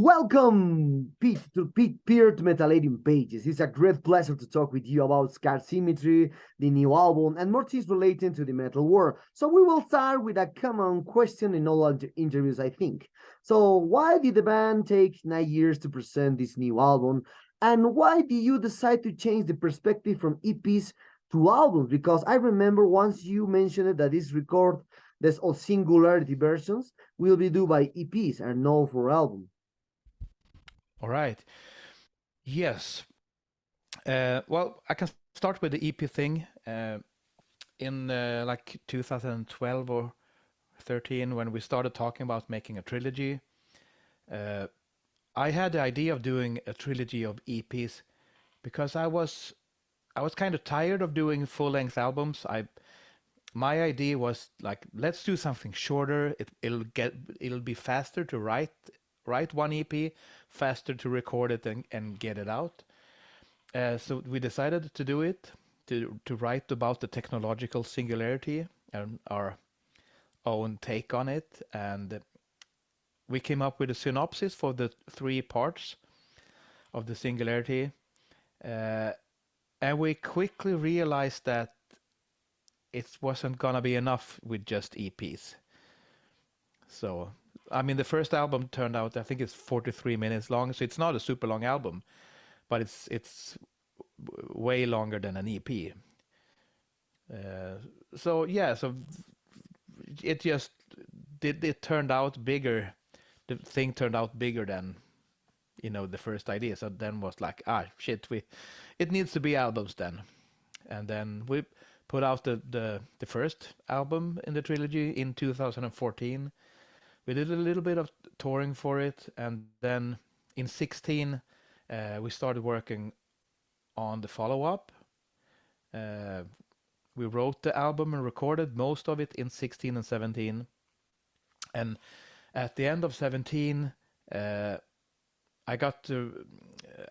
Welcome, Pete, to Peer to Metalladium Pages. It's a great pleasure to talk with you about Symmetry, the new album, and more things relating to the metal world. So we will start with a common question in all interviews, I think. So why did the band take 9 years to present this new album? And why did you decide to change the perspective from EPs to albums? Because I remember once you mentioned that this record, this all singularity versions, will be done by EPs and not for album. All right. Yes. Well, I can start with the EP thing. In like 2012 or 13, when we started talking about making a trilogy, I had the idea of doing a trilogy of EPs because I was kind of tired of doing full-length albums. My idea was like, let's do something shorter. It'll be faster to write one EP, faster to record it and get it out. So we decided to do it, to write about the technological singularity and our own take on it. And we came up with a synopsis for the 3 parts of the singularity. And we quickly realized that it wasn't gonna be enough with just EPs. So, I mean, the first album turned out, I think it's 43 minutes long, so it's not a super long album, but it's way longer than an EP. So it turned out bigger. The thing turned out bigger than the first idea. So then was like, shit, it needs to be albums then. And then we put out the first album in the trilogy in 2014. We did a little bit of touring for it, and then in 16 we started working on the follow-up. We wrote the album and recorded most of it in 16 and 17. And at the end of 17, I got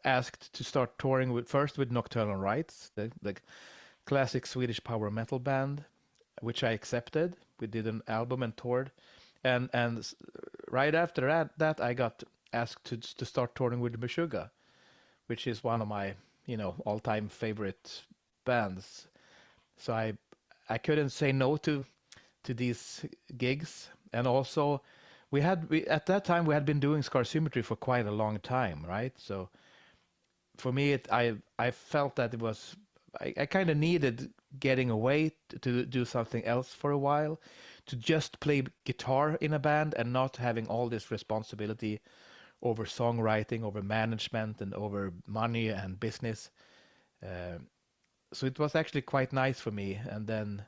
asked to start touring first with Nocturnal Rites, the classic Swedish power metal band, which I accepted. We did an album and toured. And right after that I got asked to start touring with Meshuggah, which is one of my all-time favorite bands. So I couldn't say no to these gigs. And also at that time we had been doing Symmetry for quite a long time, right? So for me I felt that it was I kind of needed getting away to do something else for a while, to just play guitar in a band and not having all this responsibility over songwriting, over management, and over money and business. So it was actually quite nice for me. And then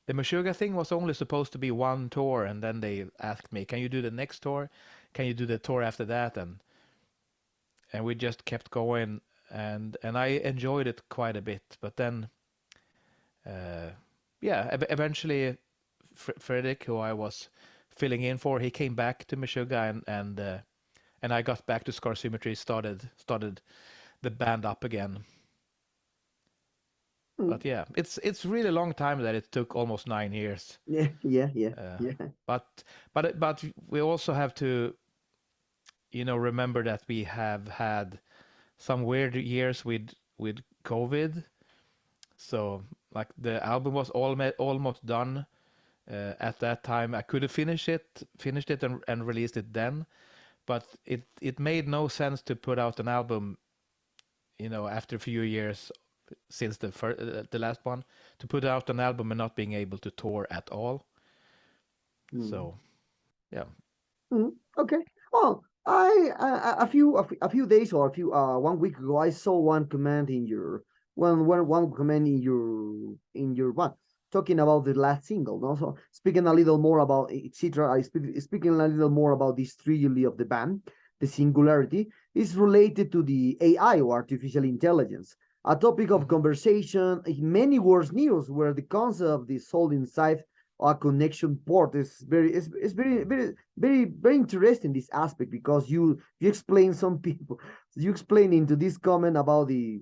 the Meshuggah thing was only supposed to be one tour, and then they asked me, can you do the next tour? Can you do the tour after that? And we just kept going, and I enjoyed it quite a bit. But then, eventually Fredrik, who I was filling in for, he came back to Meshuggah, and I got back to Symmetry, started the band up again. But yeah, it's really long time that it took almost 9 years. Yeah. But we also have to, remember that we have had some weird years with COVID. So like the album was almost done at that time. I could have finished it and released it then, but it made no sense to put out an album, after a few years since the last one, to put out an album and not being able to tour at all. So, yeah. Okay. Well, a few days or 1 week ago, I saw one comment in your one comment in your one talking about the last single. No, so speaking a little more about etc. Speaking a little more about this trilogy of the band, the singularity is related to the AI or artificial intelligence, a topic of conversation in many world news, where the concept of the soul inside a connection port is very interesting, this aspect, because you explain some people, you explain into this comment about the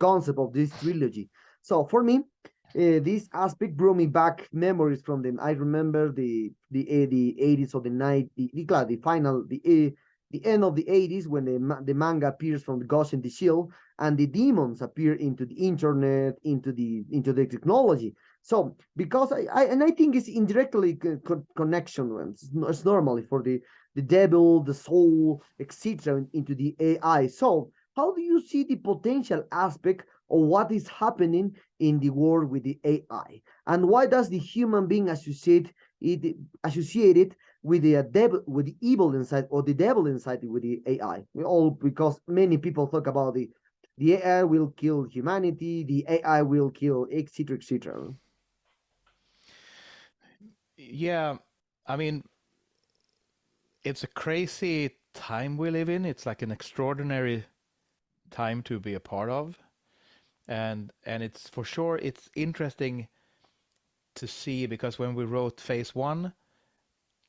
concept of this trilogy. So for me, this aspect brought me back memories from them. I remember the 80s or the 90s, the final the end of the 80s when the manga appears from the Ghost in the Shield, and the demons appear into the internet, into the technology. So because I think it's indirectly connection. It's normally for the devil, the soul, etc. into the AI. So how do you see the potential aspect of what is happening in the world with the AI, and why does the human being associate it with the devil, with the evil inside, or the devil inside with the AI? We all, because many people talk about the AI will kill humanity, the AI will kill, etc., etc. Yeah, I mean, it's a crazy time we live in. It's like an extraordinary time to be a part of, and it's for sure it's interesting to see, because when we wrote phase one,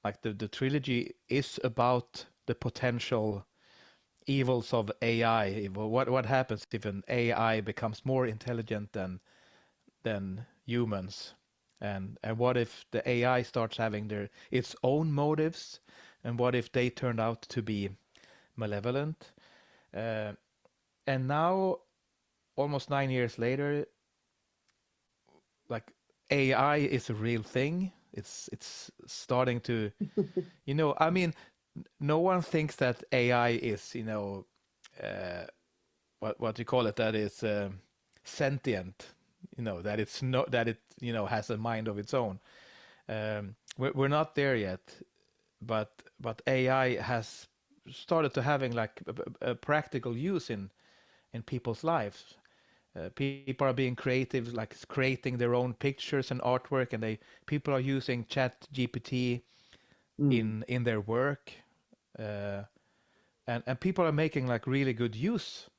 like the trilogy is about the potential evils of AI. What happens if an AI becomes more intelligent than humans, and what if the AI starts having its own motives, and what if they turned out to be malevolent? Uh, and now, almost 9 years later, like AI is a real thing. It's starting to, I mean, no one thinks that AI is, uh, what you call it, that is sentient, that it's no that it has a mind of its own. We're not there yet, but AI has started to having like a practical use in people's lives. People are being creative, like creating their own pictures and artwork, and people are using Chat GPT Mm. in their work, uh, and people are making like really good use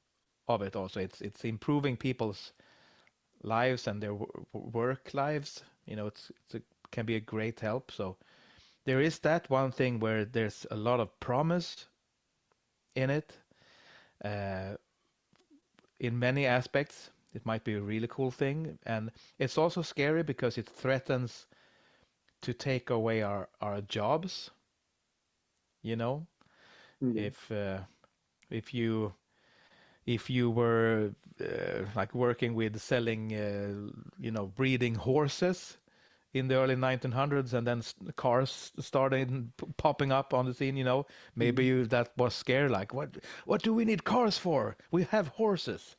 of it. Also, it's improving people's lives and their work lives. Can be a great help. So there is that one thing where there's a lot of promise in it. Uh, in many aspects, it might be a really cool thing, and it's also scary because it threatens to take away our jobs. You know, Mm. if if you if you were like working with selling, breeding horses in the early 1900s, and then cars started popping up on the scene, maybe Mm. that was scary. Like, what do we need cars for? We have horses.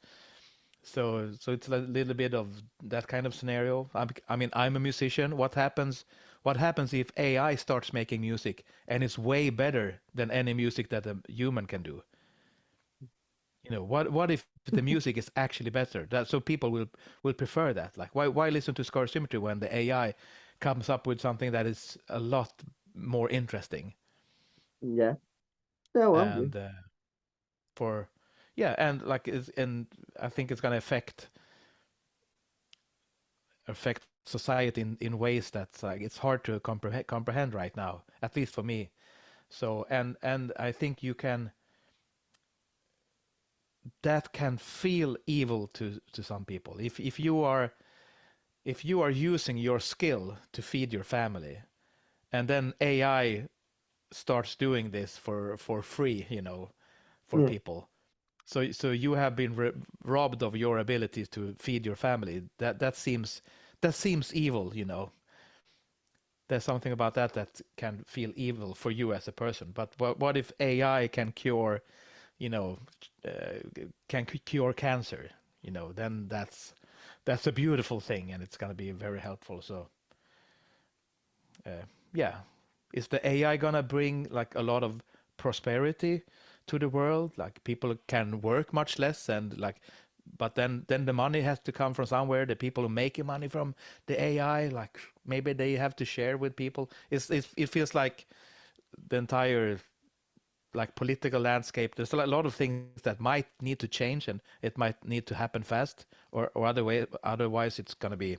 So it's a little bit of that kind of scenario. I mean, I'm a musician. What happens if AI starts making music and it's way better than any music that a human can do? What if the music is actually better? So people will prefer that. Like, why listen to Symmetry when the AI comes up with something that is a lot more interesting? Yeah. Yeah. Well. Yeah. And for yeah, and and I think it's gonna affect society in ways that's like it's hard to comprehend right now, at least for me. So and I think that can feel evil to some people. If you are using your skill to feed your family, and then AI starts doing this for free, for Yeah. people. So you have been robbed of your abilities to feed your family. That seems evil. There's something about that can feel evil for you as a person. But what if AI can cure, you know, can cure cancer? Then that's a beautiful thing, and it's gonna be very helpful. So, yeah, is the AI gonna bring like a lot of prosperity to the world? Like people can work much less, and like, but then the money has to come from somewhere. The people who make money from the AI, like maybe they have to share with people. It feels like the entire like political landscape. There's a lot of things that might need to change, and it might need to happen fast, or otherwise it's gonna be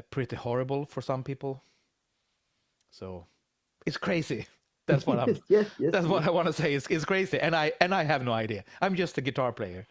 pretty horrible for some people. So it's crazy. That's what I'm. Yes. Yes. That's Yes. what I want to say. It's crazy, and I have no idea. I'm just a guitar player.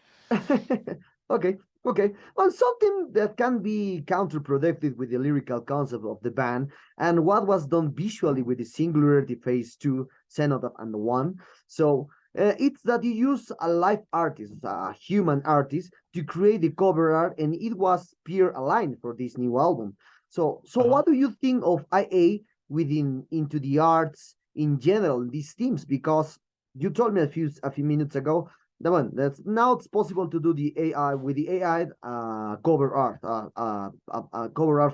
Okay. Okay, well, something that can be counterproductive with the lyrical concept of the band and what was done visually with the Singularity Phase 2, Cenotaph, and 1. So it's that you use a live artist, a human artist, to create the cover art, and it was peer aligned for this new album. So Uh-huh. what do you think of IA within into the arts in general, these themes? Because you told me a few minutes ago the one that's now it's possible to do the AI with the AI cover art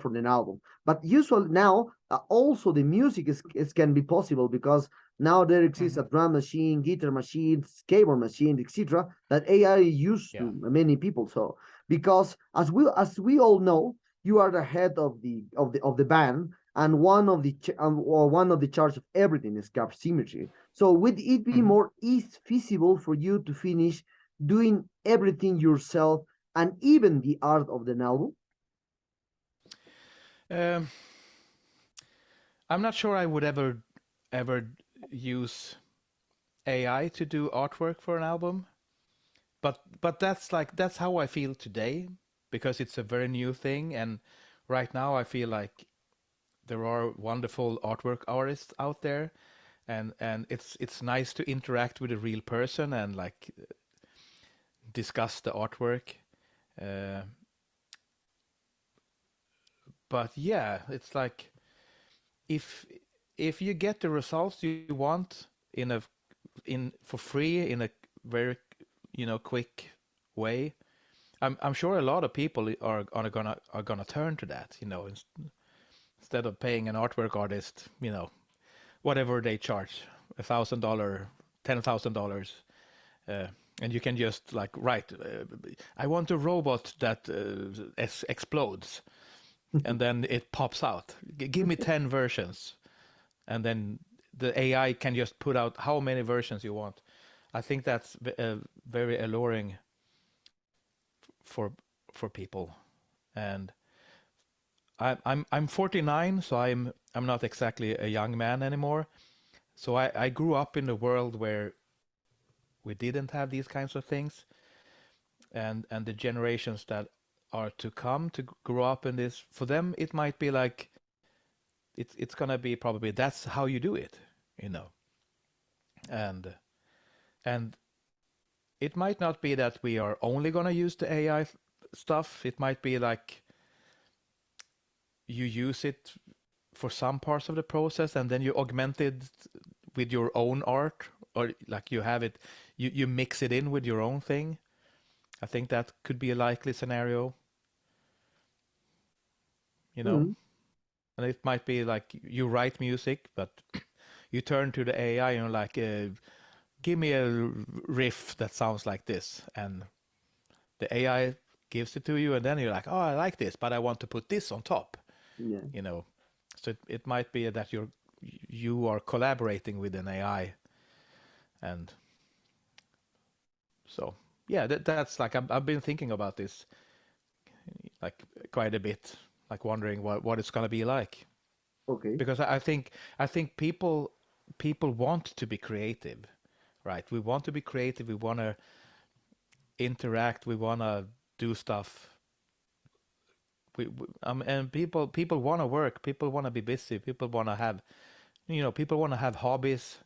for an album. But usually now also the music is can be possible because now there exists Mm-hmm. a drum machine, guitar machines, keyboard machine, etc. That AI is used Yeah. to many people. So because as we all know, you are the head of the band, and one of the charge of everything is Symmetry. So would it be Mm-hmm. more feasible for you to finish doing everything yourself and even the art of the novel? Um, I'm not sure I would ever use AI to do artwork for an album, but that's how I feel today because it's a very new thing, and right now I feel like there are wonderful artwork artists out there, and it's nice to interact with a real person and like discuss the artwork. Uh, but yeah, it's like if if you get the results you want in for free in a very quick way, I'm sure a lot of people are gonna turn to that, instead of paying an artwork artist, whatever they charge, $1,000, $10,000, uh, and you can just like write, I want a robot that explodes, and then it pops out. Give me 10 versions, and then the AI can just put out how many versions you want. I think that's very alluring for for people, and I'm 49, so I'm not exactly a young man anymore. So I grew up in a world where we didn't have these kinds of things, and the generations that are to come to grow up in this, for them it might be like it's gonna be probably that's how you do it, you know, and and it might not be that we are only gonna use the AI stuff. It might be like you use it for some parts of the process and then you augment it with your own art, or like you have it, you mix it in with your own thing. I think that could be a likely scenario, you know. Mm, And it might be like you write music, but you turn to the AI and you're like, give me a riff that sounds like this, and the AI gives it to you, and then you're like, oh, I like this, but I want to put this on top, yeah. you know. So it might be that you are collaborating with an AI, and so yeah, that's like I've been thinking about this like quite a bit, like wondering what it's gonna be like, Okay. because I think people want to be creative, right? We want to be creative. We want to interact. We want to do stuff. And people want to work. People want to be busy. People want to have, people want to have hobbies.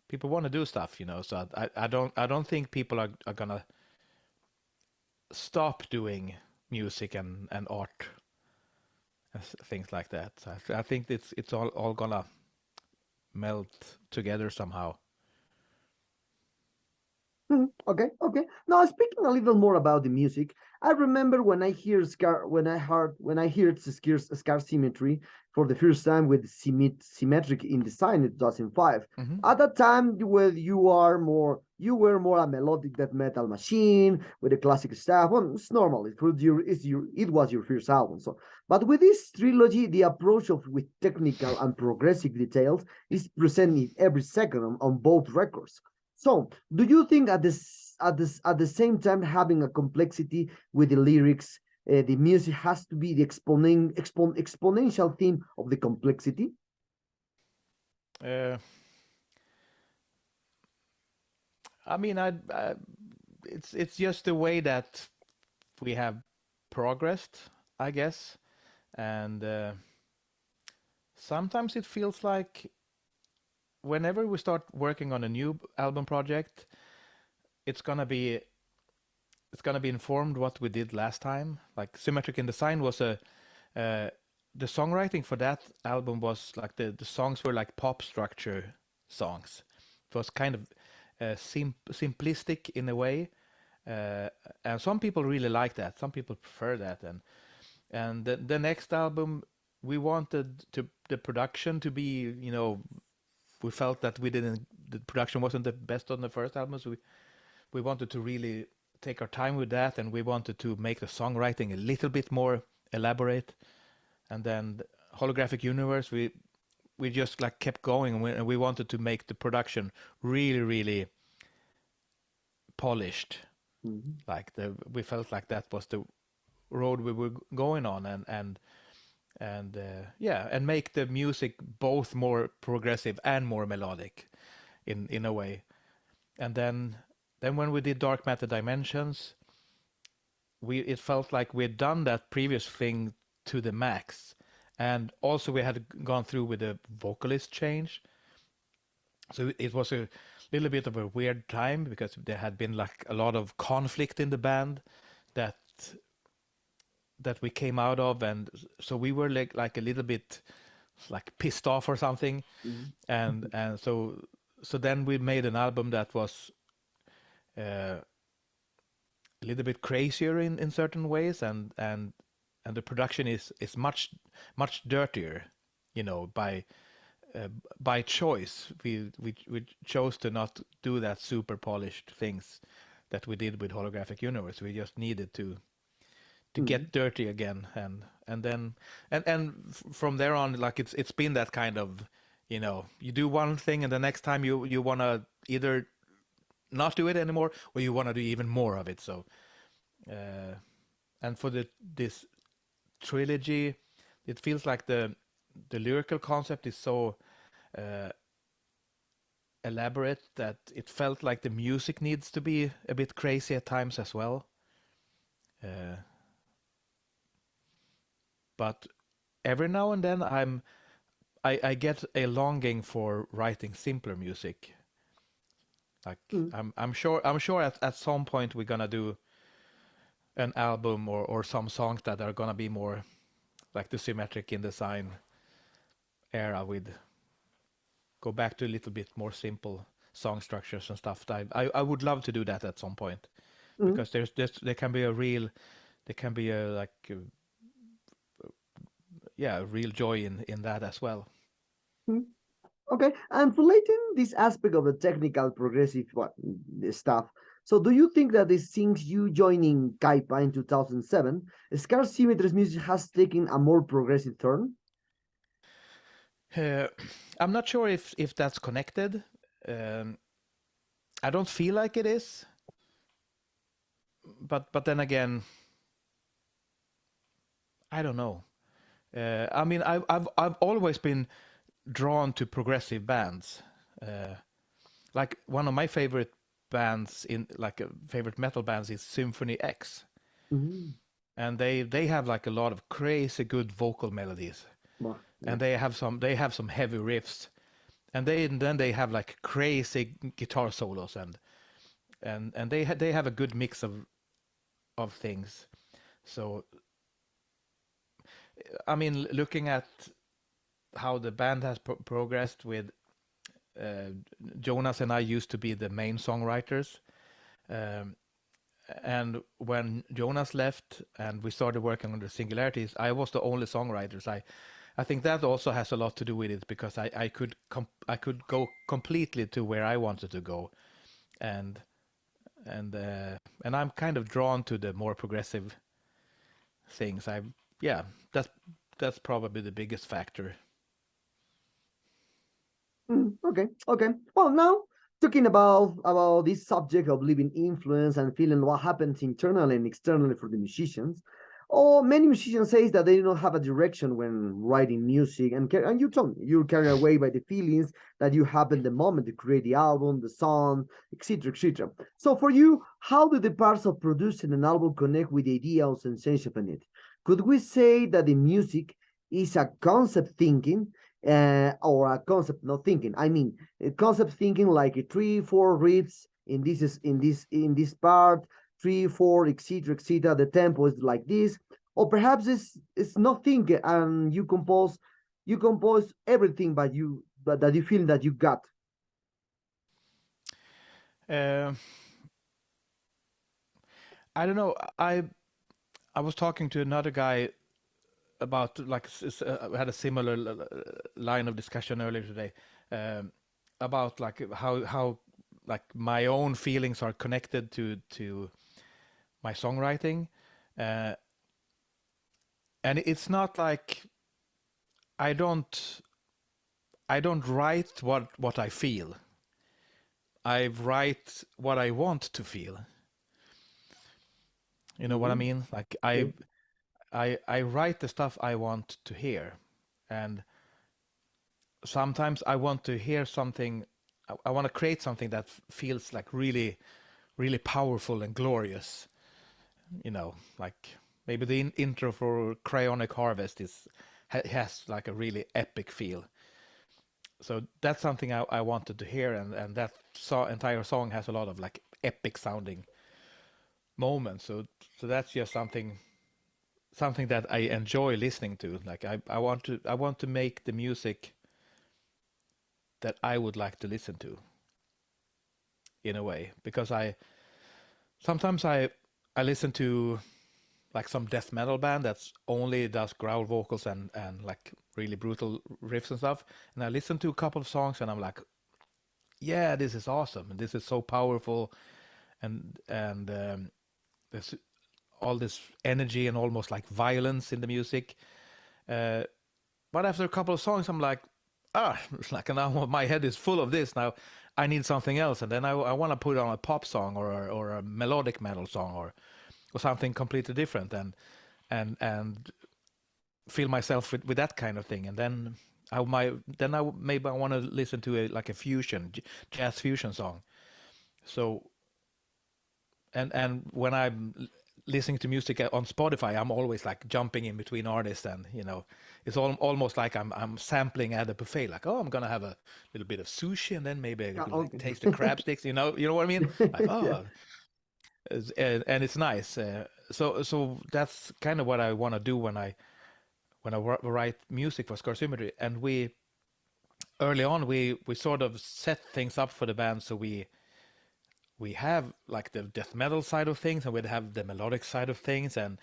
People want to do stuff, So I don't think people are gonna stop doing music and art and things like that. So I think it's all gonna melt together somehow. Okay, okay. Now speaking a little more about the music, I remember when I heard Scar Symmetry for the first time with Symmetric in Design in 2005. Hmm. At that time, you were more a melodic death metal machine with the classic stuff. Well, it's normal. It was your first album. So, but with this trilogy, the approach of with technical and progressive details is presented every second on both records. So, do you think at the same time having a complexity with the lyrics, the music has to be the exponential theme of the complexity? Uh, I mean, it's just the way that we have progressed, I guess, and sometimes it feels like whenever we start working on a new album project, it's gonna be informed what we did last time. Like Symmetry in Design was the songwriting for that album was like the songs were like pop structure songs. It was kind of simplistic in a way, and some people really like that. Some people prefer that, and the next album we wanted the production to be, we felt that the production wasn't the best on the first album, so we wanted to really take our time with that, and we wanted to make the songwriting a little bit more elaborate. And then Holographic Universe, we just like kept going, and we wanted to make the production really, really polished. Mm-hmm. Like we felt like that was the road we were going on, and make the music both more progressive and more melodic, in a way. And then when we did Dark Matter Dimensions, it felt like we had done that previous thing to the max, and also we had gone through with a vocalist change, so it was a little bit of a weird time because there had been like a lot of conflict in the band that we came out of, and so we were like a little bit like pissed off or something. Mm-hmm. and so then we made an album that was a little bit crazier in certain ways, and the production is much dirtier, by choice. We chose to not do that super polished things that we did with Holographic Universe. We just needed to get dirty again, and then from there on, like it's been that kind of, you do one thing and the next time you want to either not do it anymore or you want to do even more of it. So and for this trilogy, it feels like the lyrical concept is so elaborate that it felt like the music needs to be a bit crazy at times as well. But every now and then I get a longing for writing simpler music. Like I'm sure at some point we're gonna do an album or some songs that are gonna be more like the Symmetric in Design era, with go back to a little bit more simple song structures and stuff. I would love to do that at some point, because there can be a real real joy in that as well. Okay, and relating this aspect of the technical progressive stuff, so do you think that since you joining Kaipa in 2007, Scar Symmetry's music has taken a more progressive turn? I'm not sure if that's connected. I don't feel like it is, but then again, I don't know. I mean, I've always been drawn to progressive bands. Like one of my favorite bands favorite metal bands is Symphony X, and they have like a lot of crazy good vocal melodies, and they have some heavy riffs, and then they have like crazy guitar solos, and they have a good mix of things. So I mean, looking at how the band has progressed with Jonas and I used to be the main songwriters, and when Jonas left and we started working on the Singularities, I was the only songwriters. I think that also has a lot to do with it, because I could go completely to where I wanted to go, and I'm kind of drawn to the more progressive things. That's probably the biggest factor. Okay. Well, now talking about this subject of leaving influence and feeling what happens internally and externally for the musicians, Or many musicians say that they do not have a direction when writing music, and you told me you're carried away by the feelings that you have in the moment to create the album, the song, etc., etc. So for you, how do the parts of producing an album connect with the idea or sensation of it? Could we say that the music is a concept thinking, or a concept not thinking? I mean, a concept thinking like a 3, 4 reads in this part, 3, 4, etc., etc. The tempo is like this, or perhaps it's not thinking, and you compose everything, but that you feel that you got. Uh, I don't know. I was talking to another guy about like had a similar line of discussion earlier today, um, about like how like my own feelings are connected to my songwriting, uh, and it's not like I don't I don't write what I feel. I write what I want to feel. You know what I Mm-hmm. mean? Like Okay. I write the stuff I want to hear, and sometimes I want to hear something. I want to create something that feels like really powerful and glorious. You know, like maybe the intro for Cryonic Harvest has like a really epic feel. So that's something I wanted to hear, and that entire song has a lot of like epic sounding moments. So that's just something that I enjoy listening to. Like I want to make the music that I would like to listen to in a way, because I sometimes I listen to like some death metal band that's only does growl vocals and like really brutal riffs and stuff, and I listen to a couple of songs and I'm like, yeah, this is awesome and this is so powerful, and there's all this energy and almost like violence in the music. Uh, but after a couple of songs, I'm like, it's like now my head is full of this. Now I need something else, and then I want to put on a pop song or a melodic metal song or something completely different, and feel myself with that kind of thing. And then maybe I want to listen to like a fusion jazz fusion song. So and when I'm listening to music on Spotify, I'm always like jumping in between artists, and it's almost like I'm sampling at a buffet. Like, oh, I'm gonna have a little bit of sushi, and then maybe I Yeah, could like okay. taste the crab sticks. You know what I mean? Like, Yeah. oh, and it's nice. So that's kind of what I want to do when I write music for Symmetry. And we early on we sort of set things up for the band, so we have like the death metal side of things, and we'd have the melodic side of things, and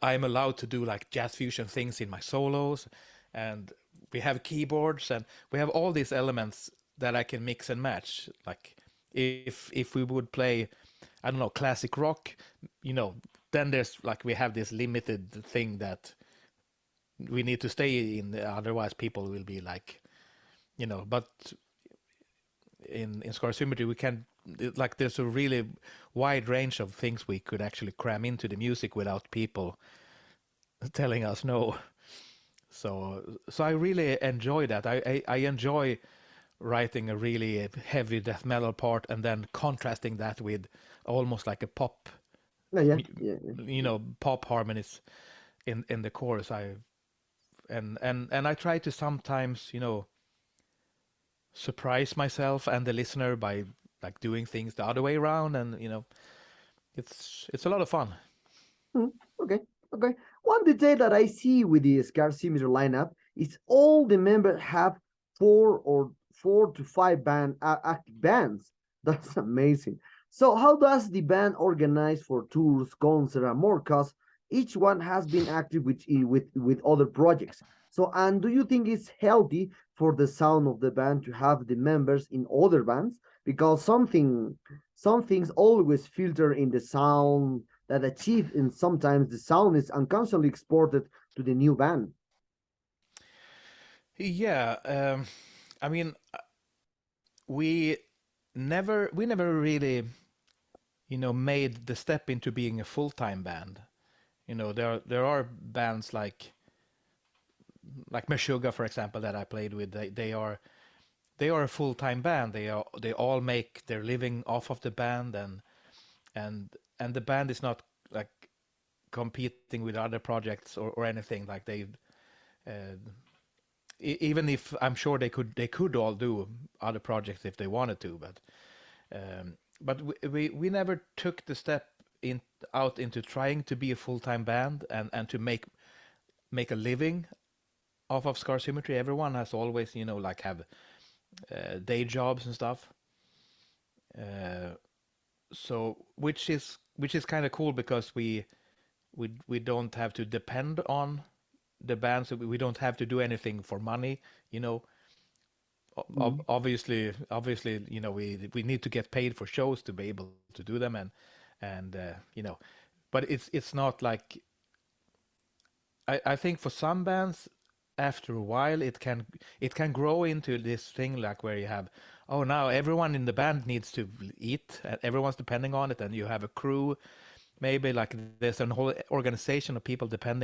I'm allowed to do like jazz fusion things in my solos, and we have keyboards, and we have all these elements that I can mix and match. Like if we would play, I don't know, classic rock, then there's like we have this limited thing that we need to stay in, otherwise people will be like, but in Symmetry we can, like, there's a really wide range of things we could actually cram into the music without people telling us no. So I really enjoy that. I enjoy writing a really heavy death metal part and then contrasting that with almost like a pop, Yeah, yeah, yeah, yeah. pop harmonies in the chorus. And I try to sometimes, surprise myself and the listener by like doing things the other way around, and it's a lot of fun. Hmm, okay, okay. One detail that I see with the Scar Symmetry lineup is all the members have 4 to 5 active bands. That's amazing. So how does the band organize for tours, concerts, and more? Cause each one has been active with other projects. So, and do you think it's healthy for the sound of the band to have the members in other bands? Because some things always filter in the sound that achieve, and sometimes the sound is unconsciously exported to the new band. Yeah, I mean, we we never really, made the step into being a full-time band. there are bands like Meshuggah, for example, that I played with. They are a full-time band. They all make their living off of the band, and and the band is not like competing with other projects or anything. Like uh, even if I'm sure they could all do other projects if they wanted to, but we never took the step in out into trying to be a full-time band and to make a living off of Scar Symmetry. Everyone has always, like have day jobs and stuff. Uh, so which is kind of cool because we don't have to depend on the band, so we don't have to do anything for money. You know, Mm. obviously, we need to get paid for shows to be able to do them, and but it's not like I think for some bands after a while it can grow into this thing like where you have, oh, now everyone in the band needs to eat, everyone's depending on it, and you have a crew, maybe like there's a whole organization of people depending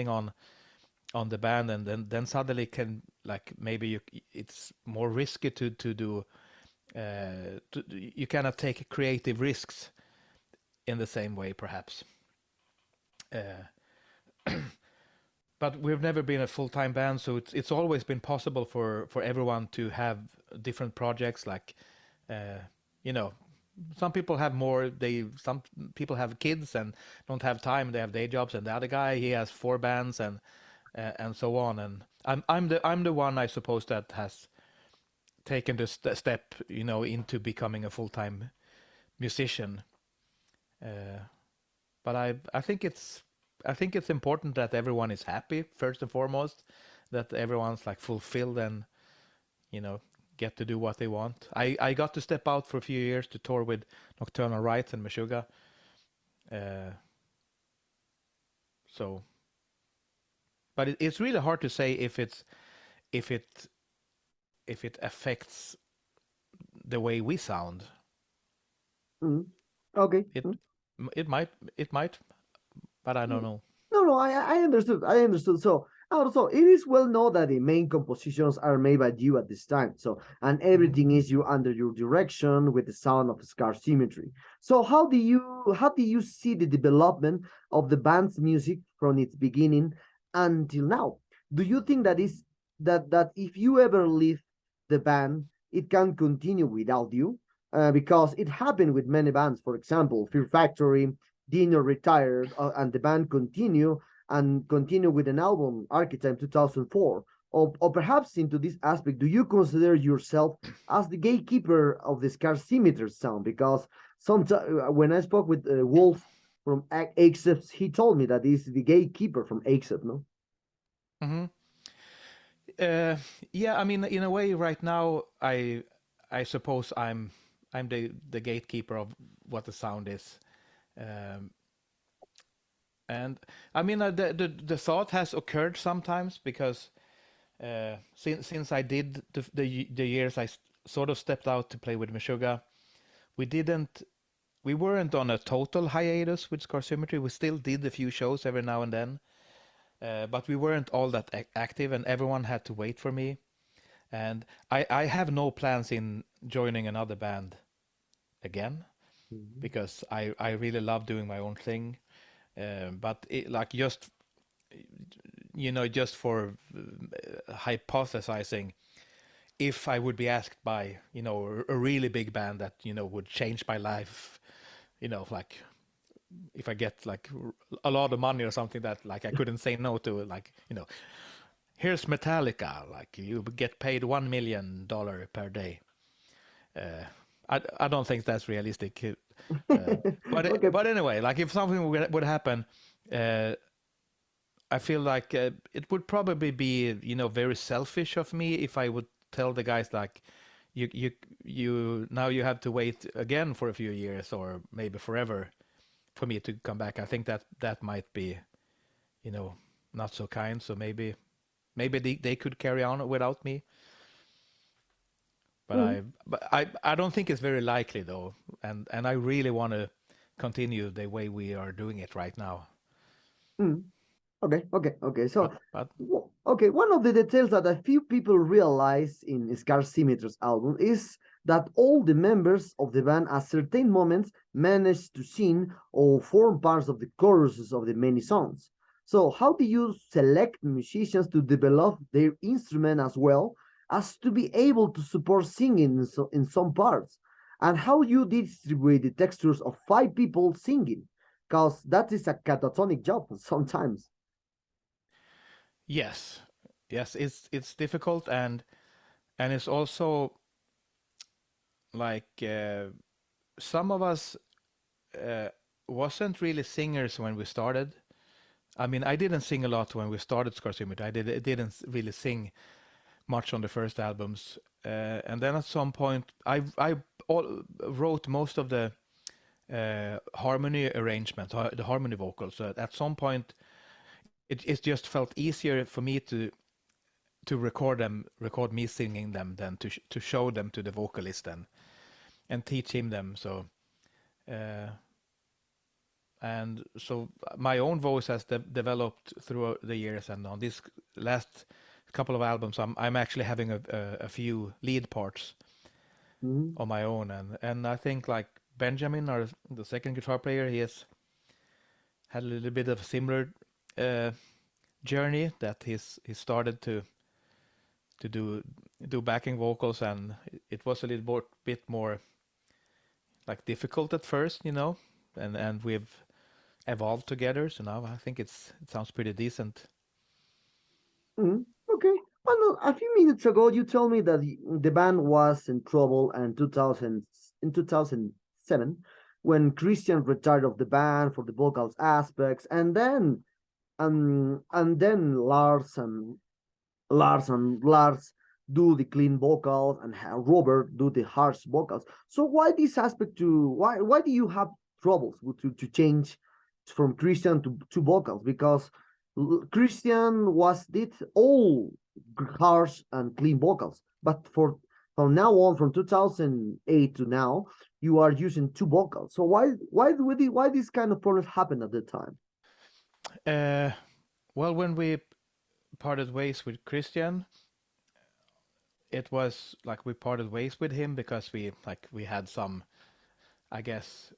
on the band, and then suddenly can like maybe it's more risky to do you cannot take creative risks in the same way perhaps. uh, but we've never been a full-time band, so it's always been possible for everyone to have different projects. Like, uh, you know, some people have more. Some people have kids and don't have time. They have day jobs, and the other guy, he has four bands and so on. And I'm the one, I suppose, that has taken the step, into becoming a full-time musician. Uh, but I think it's important that everyone is happy first and foremost, that everyone's like fulfilled and you know get to do what they want. I got to step out for a few years to tour with Nocturnal Rites and Meshuggah. Uh, so, but it's really hard to say if it if it affects the way we sound. Mm. Okay. It Mm. it might, but I don't Mm. know. No, no, I understood. I understood. So, also, it is well known that the main compositions are made by you at this time. So, and Hmm. everything is you under your direction with the sound of Scar Symmetry. So, how do you see the development of the band's music from its beginning until now? Do you think that if you ever leave the band, it can continue without you? Because it happened with many bands. For example, Fear Factory, Dino retired, and the band continue with an album, Archetype 2004. Or perhaps into this aspect, do you consider yourself as the gatekeeper of the Scarcimeter sound? Because sometimes when I spoke with Wolf from Accept, he told me that he's the gatekeeper from Accept, no? Hmm. Uh, yeah, I mean, in a way, right now, I suppose I'm the gatekeeper of what the sound is. Um, and I mean, the thought has occurred sometimes because since I did the years sort of stepped out to play with Meshuggah, we didn't we weren't on a total hiatus with Scar Symmetry. We still did a few shows every now and then, but we weren't all that active, and everyone had to wait for me. And I have no plans in joining another band again Mhm. because I really love doing my own thing. But like just for hypothesizing, if I would be asked by a really big band that would change my life, like if I get like a lot of money or something that like I couldn't say no to, like here's Metallica, like you get paid $1 million per day. Uh, I don't think that's realistic. Okay. But anyway, like if something would happen, uh, I feel like it would probably be very selfish of me if I would tell the guys like you you you now you have to wait again for a few years or maybe forever for me to come back. I think that might be you know not so kind. So maybe they could carry on without me. But Mm. I don't think it's very likely though, and I really want to continue the way we are doing it right now. Mm. Okay. So, But okay, one of the details that a few people realize in Symmetry's album is that all the members of the band at certain moments manage to sing or form parts of the choruses of the many songs. So, how do you select musicians to develop their instrument as well as to be able to support singing in some parts? And how you distribute the textures of five people singing? Because that is a catatonic job sometimes. yes, yes, it's difficult, and it's also like some of us uh, wasn't really singers when we started. I mean, I didn't sing a lot when we started Symmetry. Didn't really sing much on the first albums, and then at some point, wrote most of the harmony arrangement, the harmony vocals. So at some point, it just felt easier for me to record me singing them than to show them to the vocalist and teach him them. So uh, and so my own voice has developed through the years, and on this last couple of albums, I'm actually having a few lead parts Mhm. on my own, and I think like Benjamin, our the second guitar player, he has had a little bit of a similar uh, journey that he started to do backing vocals, and it was a little bit more like difficult at first, and we've evolved together. So now I think it sounds pretty decent. Mhm. Okay. Well, a few minutes ago, you told me that the band was in trouble in 2007 when Christian retired of the band for the vocals aspects, and then Lars do the clean vocals and Robert do the harsh vocals. So why this aspect to why do you have troubles to change from Christian to vocals? Because Christian did all harsh and clean vocals, but from now on, from 2008 to now, you are using two vocals. So why this kind of problems happen at the time? Uh, well, when we parted ways with Christian, it was like we parted ways with him because we had some, I guess,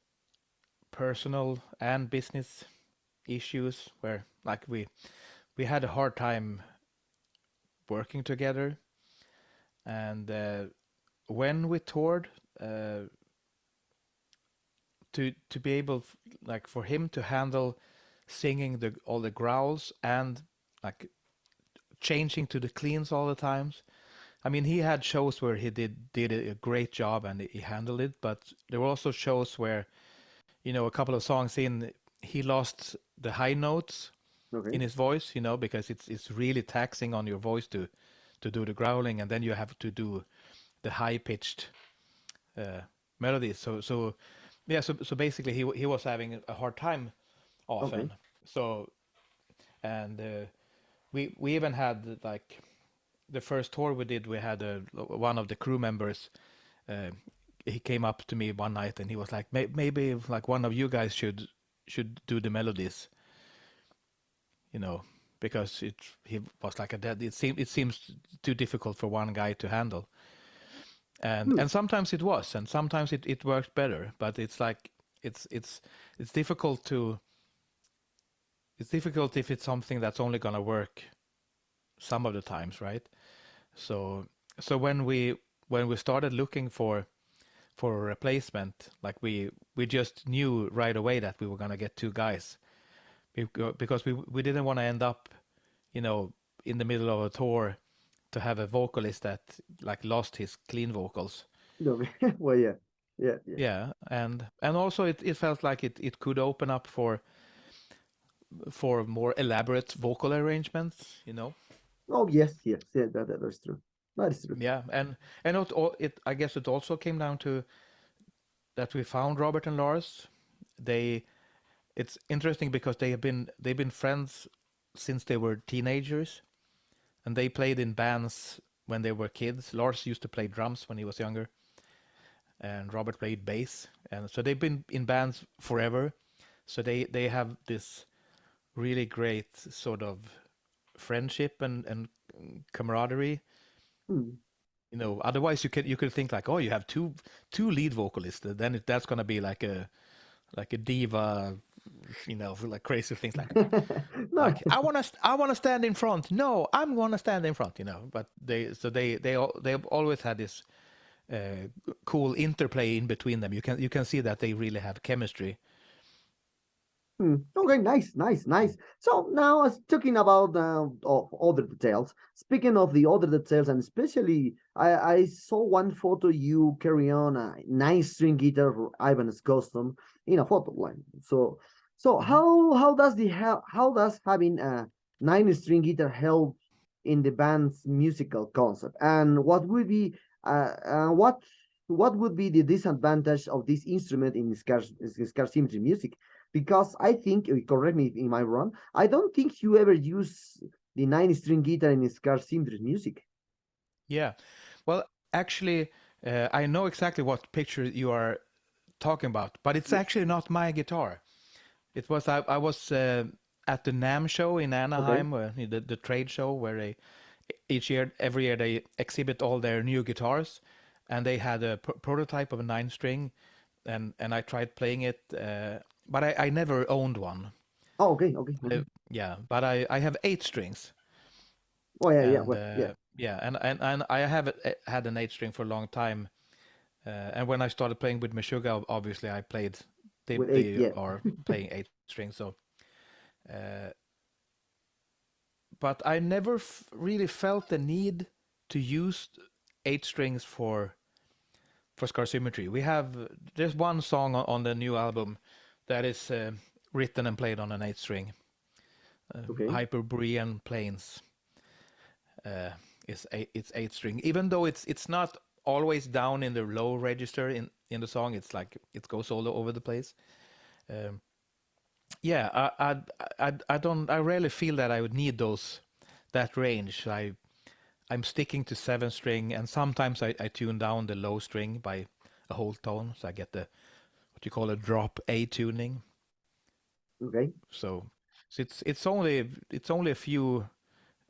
personal and business issues where like we had a hard time working together, and when we toured, uh, to be able like for him to handle singing the all the growls and like changing to the cleans all the times. I mean, he had shows where he did a great job and he handled it, but there were also shows where, a couple of songs in, he lost the high notes Okay. in his voice, because it's really taxing on your voice to do the growling, and then you have to do the high pitched uh, melodies. So yeah, so basically he was having a hard time Okay. often. So and we even had like the first tour we did, we had one of the crew members. Uh, he came up to me one night and he was like, maybe like one of you guys should do the melodies, you know, because he was like a dead. It seems too difficult for one guy to handle, and Hmm. and sometimes it was, and sometimes it worked better. But it's like it's it's it's difficult to it's difficult if it's something that's only gonna work some of the times, right? So so when we started looking for a replacement, like we just knew right away that we were gonna get two guys because we didn't want to end up, you know, in the middle of a tour to have a vocalist that like lost his clean vocals. Okay. Well, yeah. Yeah. Yeah. Yeah, and also it felt like it could open up for more elaborate vocal arrangements. Oh, yes, yes, yeah, that is true. That is true. Yeah, and it I guess it also came down to that we found Robert and Lars. They It's interesting because they've been friends since they were teenagers, and they played in bands when they were kids. Lars used to play drums when he was younger, and Robert played bass, and so they've been in bands forever. So they have this really great sort of friendship and camaraderie. Hmm. Otherwise you could think like, oh, you have two lead vocalists, then that's gonna be like a diva, like crazy things No. like I wanna stand in front. No, I'm gonna stand in front. But they've always had this cool interplay in between them. You can see that they really have chemistry. Okay, nice, nice, nice. So now, I was talking about of other details. Speaking of the other details, and especially, I saw one photo you carry on a nine-string guitar for Ivan's custom in a photo line. So Hmm. how does having a nine-string guitar help in the band's musical concept? And what would be the disadvantage of this instrument in scarce symmetry music? Because I think, correct me if I'm wrong, I don't think you ever use the nine-string guitar in scarce symmetry music. Yeah. Well, actually, I know exactly what picture you are talking about, but it's actually not my guitar. I was at the NAMM show in Okay. Anaheim, the trade show where every year they exhibit all their new guitars, and they had a prototype of a nine string, and I tried playing it, but I never owned one. Oh, okay, okay, okay. Yeah, but I have eight strings, Oh, yeah, yeah, and well, yeah, yeah, and I have had an eight string for a long time. And when I started playing with Meshuggah, obviously I played. They with eight, they yeah. are playing eight strings, so. Uh, but I never really felt the need to use eight strings for Symmetry. There's one song on the new album that is written and played on an eight string. Okay. Hyperborean Plains uh, it's eight string. Even though it's not always down in the low register in the song, it's like it goes all over the place. Um, yeah, I rarely feel that I would need that range. I'm sticking to seven string, and sometimes I tune down the low string by a whole tone, so I get the what you call a drop A tuning. Okay. So, it's only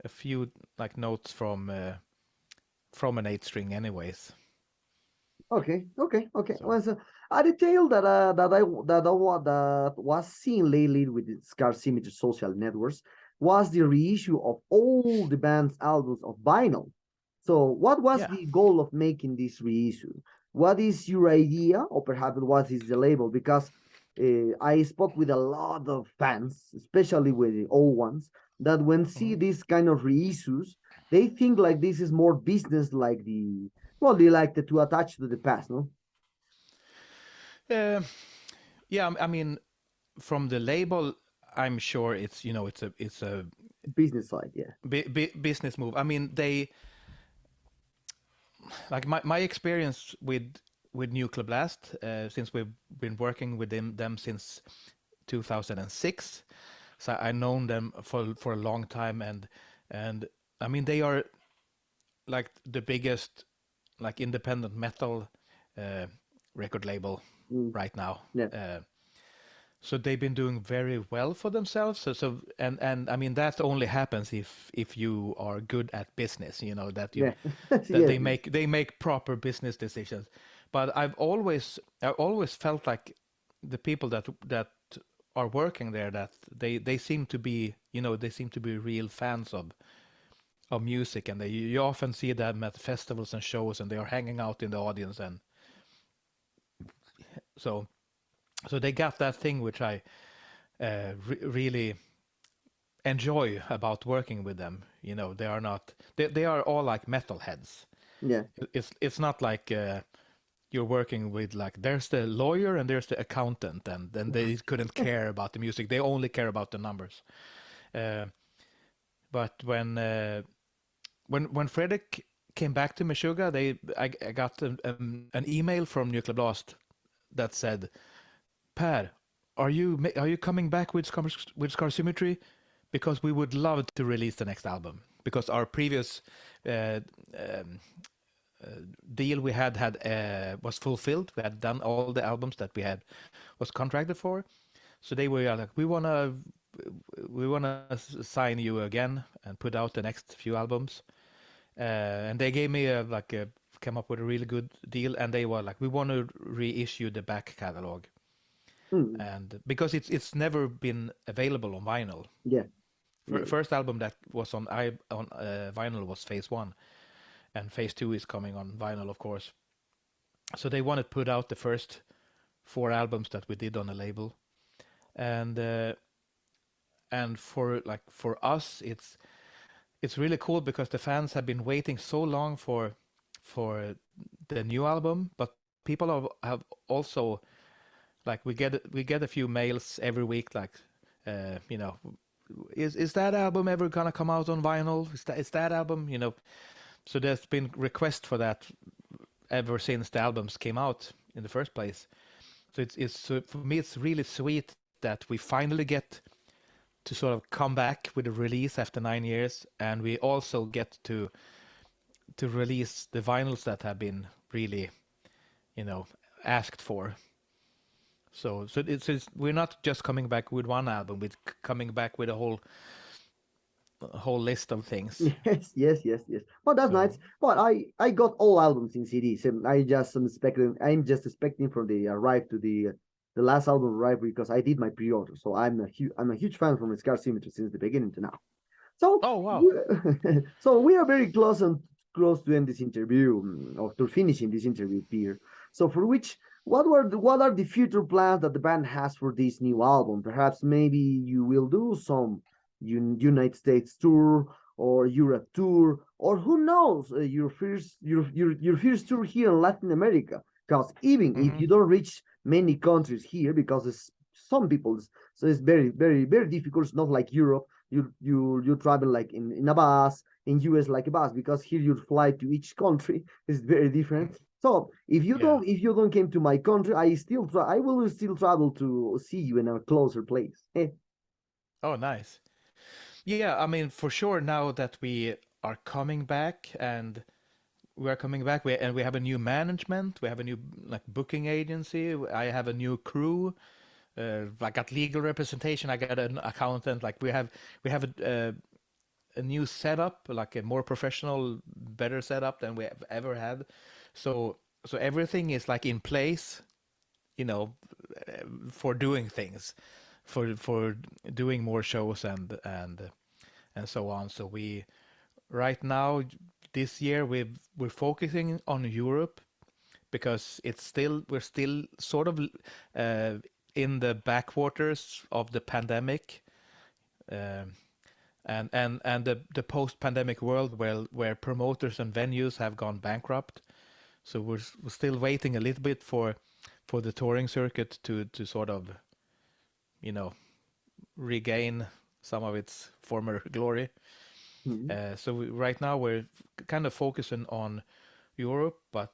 a few like notes from an eight string, anyways. Okay, okay, okay. So Well, so a detail that was seen lately with the scarce symmetry social networks was the reissue of all the band's albums of vinyl. So, what was yeah. the goal of making this reissue? What is your idea, or perhaps what is the label? Because I spoke with a lot of fans, especially with the old ones, that when see Mhm. this kind of reissues, they think like this is more business, like well, they like to attach to the past, no? Uh, yeah, I mean, from the label, I'm sure it's a Business side, yeah. business move. I mean, they like my experience with Nuclear Blast, since we've been working with them since 2006. So I known them for a long time, and I mean they are like the biggest like independent metal uh, record label Mm, right now. yeah, Uh, so they've been doing very well for themselves. And I mean that only happens if you are good at business. That yeah, that yes, they yes. make proper business decisions. But I always felt like the people that are working there, that they seem to be real fans of music, and you often see them at festivals and shows, and they are hanging out in the audience, and so they got that thing which I really enjoy about working with them. They are not they are all like metalheads. Yeah. It's not like you're working with like there's the lawyer and there's the accountant, and then they couldn't care about the music. They only care about the numbers. Uh, but when Fredrik came back to Meshuggah, I got an email from Nuclear Blast that said, "Per, are you coming back with Symmetry? Because we would love to release the next album, because our previous uh, um, deal we had was fulfilled. We had done all the albums that we was contracted for. So they were like, we wanna." we want to sign you again and put out the next few albums. And they gave me came up with a really good deal, and they were like, we want to reissue the back catalog, Mm, and because it's never been available on vinyl. yeah, yeah. First album that was on vinyl was Phase One, and Phase Two is coming on vinyl, of course. So they wanted to put out the first 4 albums that we did on the label, and for us, it's really cool because the fans have been waiting so long for the new album, but people have also, like, we get a few mails every week, like, you know, is that album ever gonna come out on vinyl? Is that album, you know? So there's been requests for that ever since the albums came out in the first place. So it's so for me it's really sweet that we finally get to sort of come back with a release after 9 years, and we also get to release the vinyls that have been really, you know, asked for. So it's we're not just coming back with one album, we're coming back with a whole list of things. Yes, yes, yes, yes. Well, that's nice. So But I got all albums in CDs, and I'm just expecting for the arrive to the last album arrive because I did my pre-order. So I'm a huge fan from Scar Symmetry since the beginning to now. So oh wow. so we are very close to end this interview, or to finishing this interview here. So for which what are the future plans that the band has for this new album? Perhaps maybe you will do some United States tour or Europe tour, or who knows, your first tour here in Latin America. Because even if Hmm. you don't reach many countries here, because it's some people, so it's very difficult. It's not like Europe. You travel like in a bus. In US like a bus, because here you fly to each country is very different. So Yeah. if you don't came to my country, I will still travel to see you in a closer place. Oh nice. Yeah, I mean, for sure, now that we are coming back and we have a new management, we have a new, like, booking agency, I have a new crew, I got legal representation, I got an accountant, like we have a new setup, like a more professional, better setup than we have ever had. So everything is like in place, you know, for doing things, for doing more shows and so on. So we right now this year we're focusing on Europe because we're still sort of uh, in the backwaters of the pandemic, um, and the post-pandemic world where promoters and venues have gone bankrupt. So we're still waiting a little bit for the touring circuit to sort of, you know, regain some of its former glory. Mhm. So right now we're kind of focusing on Europe, but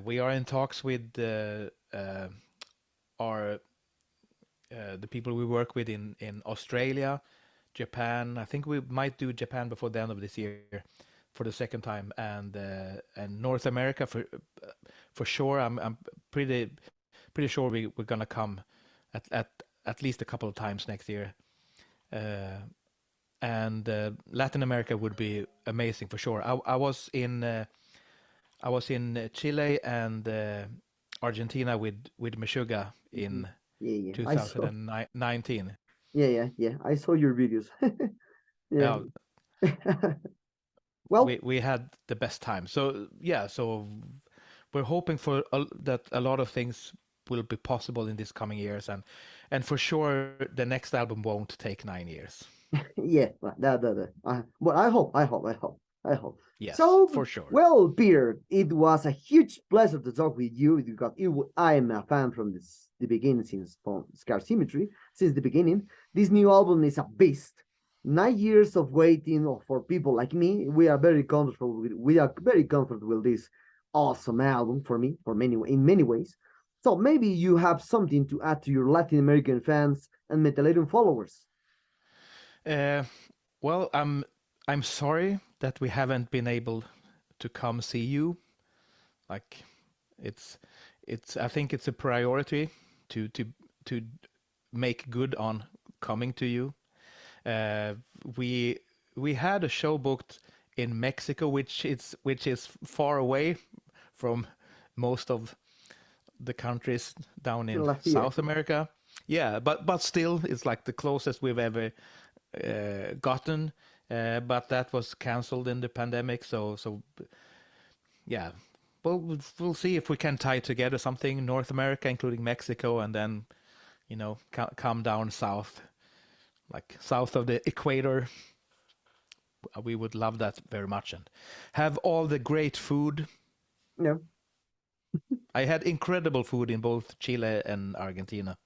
we are in talks with our the people we work with in Australia, Japan. I think we might do Japan before the end of this year for the second time, and North America for sure. I'm pretty sure we're gonna come at least a couple of times next year. Uh, and Latin America would be amazing for sure. I was in Chile and Argentina with Meshuggah Mhm. in Yeah, yeah. I saw. 2019. Yeah, yeah, yeah. I saw your videos. Yeah. Uh, Well, we had the best time. So yeah, so we're hoping that a lot of things will be possible in these coming years, and for sure the next album won't take 9 years. yeah, but I hope. Yes, So, for sure. well, Peter, it was a huge pleasure to talk with you because I'm a fan from the beginning, since from Scar Symmetry, since the beginning. This new album is a beast. 9 years of waiting for people like me. We are very comfortable with this awesome album for me, in many ways. So maybe you have something to add to your Latin American fans and Metallica followers. Uh, well, I'm sorry that we haven't been able to come see you. Like, it's I think it's a priority to to make good on coming to you. We had a show booked in Mexico, which is far away from most of the countries down in Like, yeah. South America. Yeah, but still, it's like the closest we've ever gotten. But that was canceled in the pandemic, so yeah. Well, we'll see if we can tie together something North America, including Mexico, and then come down south, like south of the equator. We would love that very much, and have all the great food. Yeah. I had incredible food in both Chile and Argentina.